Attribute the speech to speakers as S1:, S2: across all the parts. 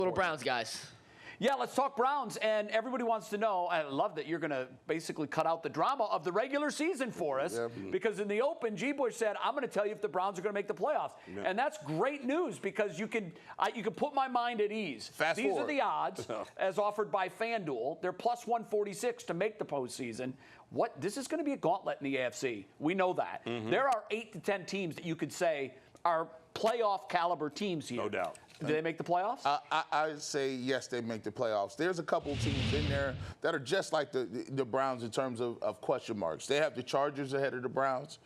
S1: Little Browns, guys.
S2: Yeah, let's talk Browns. And everybody wants to know, I love that you're going to basically cut out the drama of the regular season for us. Yeah. Because in the open, G. Bush said, I'm going to tell you if the Browns are going to make the playoffs. Yeah. And that's great news because you can put my mind at ease. These are the odds as offered by FanDuel. They're plus 146 to make the postseason. This is going to be a gauntlet in the AFC. We know that. There are 8 to 10 teams that you could say are playoff caliber teams here.
S3: No doubt.
S2: Do they make the playoffs?
S4: I say yes, they make the playoffs. There's a couple teams in there that are just like the Browns in terms of question marks. They have the Chargers ahead of the Browns.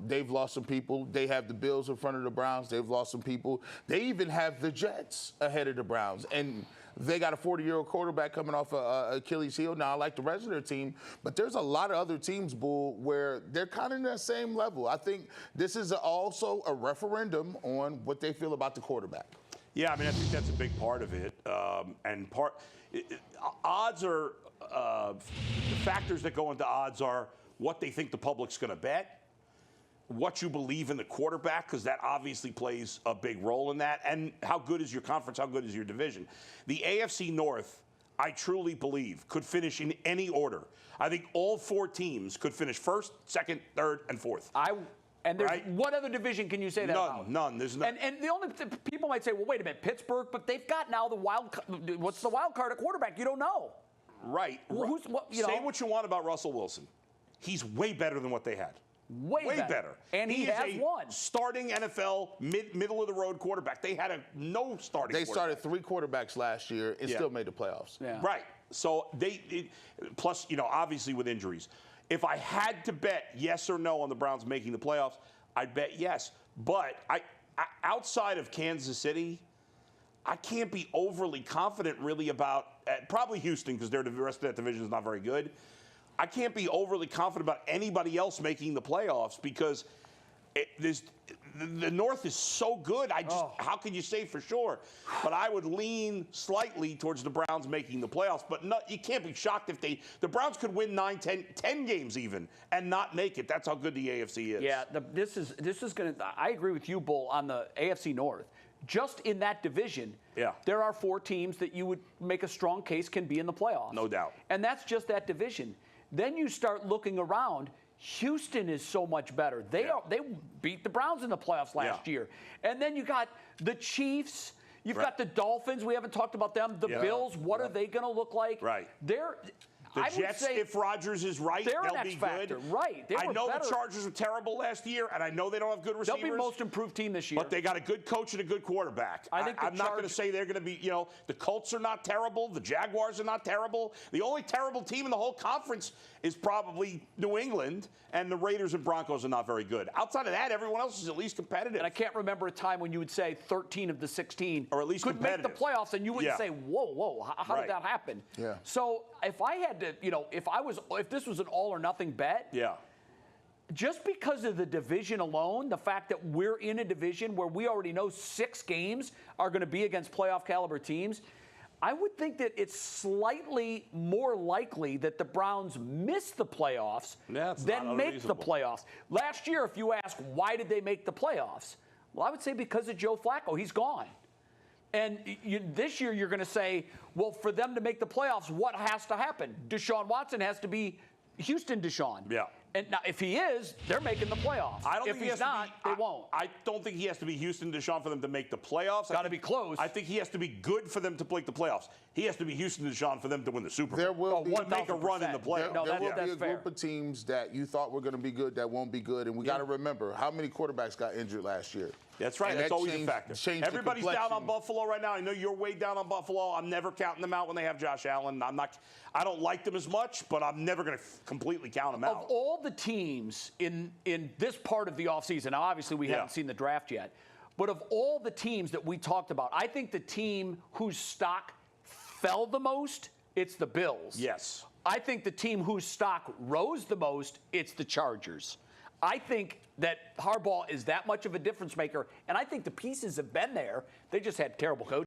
S4: They've lost some people. They have the Bills in front of the Browns. They've lost some people. They even have the Jets ahead of the Browns. And they got a 40-year-old quarterback coming off Achilles heel. Now, I like the rest of their team, but there's a lot of other teams, Bull, where they're kind of in that same level. I think this is also a referendum on what they feel about the quarterback.
S3: Yeah, I mean, I think that's a big part of it. Odds are, the factors that go into odds are what they think the public's going to bet, what you believe in the quarterback, because that obviously plays a big role in that, and how good is your conference, how good is your division. The AFC North, I truly believe, could finish in any order. I think all 4 teams could finish first, second, third, and fourth.
S2: And what other division can you say that about?
S3: None. There's none.
S2: And the only people might say, well, wait a minute, Pittsburgh, but they've got now the what's the wild card at quarterback? You don't know.
S3: Right.
S2: Well,
S3: say what you want about Russell Wilson. He's way better than what they had.
S2: Way better. And he has won.
S3: Starting NFL middle of the road quarterback. They had no starting.
S4: They started 3 quarterbacks last year and still made the playoffs.
S2: Yeah.
S3: Right. So plus, obviously with injuries. If I had to bet yes or no on the Browns making the playoffs, I'd bet yes. But outside of Kansas City, I can't be overly confident really about probably Houston because the rest of that division is not very good. I can't be overly confident about anybody else making the playoffs because the North is so good. How can you say for sure? But I would lean slightly towards the Browns making the playoffs. But you can't be shocked if the Browns could win 9, 10 games even and not make it. That's how good the AFC is.
S2: Yeah, this is going to. I agree with you, Bull, on the AFC North. Just in that division, there are 4 teams that you would make a strong case can be in the playoffs.
S3: No doubt.
S2: And that's just that division. Then you start looking around. Houston is so much better. They beat the Browns in the playoffs last year. And then you got the Chiefs. You've got the Dolphins. We haven't talked about them. The Bills. What are they going to look like?
S3: Right.
S2: The
S3: Jets, if Rodgers is right, they'll be good.
S2: Right.
S3: I know the Chargers were terrible last year, and I know they don't have good receivers.
S2: They'll be most improved team this year.
S3: But they got a good coach and a good quarterback. I'm not going to say they're going to be, the Colts are not terrible. The Jaguars are not terrible. The only terrible team in the whole conference is probably New England, and the Raiders and Broncos are not very good. Outside of that, everyone else is at least competitive.
S2: And I can't remember a time when you would say 13 of the 16
S3: or at least
S2: could make the playoffs, and you wouldn't say, whoa, how did that happen?
S4: Yeah.
S2: So if I had to, if this was an all or nothing bet, just because of the division alone, the fact that we're in a division where we already know 6 games are going to be against playoff caliber teams, I would think that it's slightly more likely that the Browns miss the playoffs than make the playoffs. Last year, if you ask why did they make the playoffs, well, I would say because of Joe Flacco. He's gone. And this year, you're going to say, well, for them to make the playoffs, what has to happen? Deshaun Watson has to be Houston Deshaun.
S3: Yeah.
S2: And now, if he is, they're making the playoffs. If he's not, they won't.
S3: I don't think he has to be Houston Deshaun for them to make the playoffs.
S2: Got to be close.
S3: I think he has to be good for them to make the playoffs. He has to be Houston Deshaun for them to win the Super Bowl.
S4: There will
S3: make a run in the playoffs.
S4: There will be a group of teams that you thought were going to be good that won't be good. And we got to remember, how many quarterbacks got injured last year?
S3: That's right. That's always a factor. Everybody's down on Buffalo right now. I know you're way down on Buffalo. I'm never counting them out when they have Josh Allen. I don't like them as much, but I'm never going to completely count them out.
S2: Of all the teams in this part of the offseason, now obviously we haven't seen the draft yet, but of all the teams that we talked about, I think the team whose stock fell the most, it's the Bills.
S3: Yes.
S2: I think the team whose stock rose the most, it's the Chargers. I think that Harbaugh is that much of a difference maker, and I think the pieces have been there. They just had terrible coaching.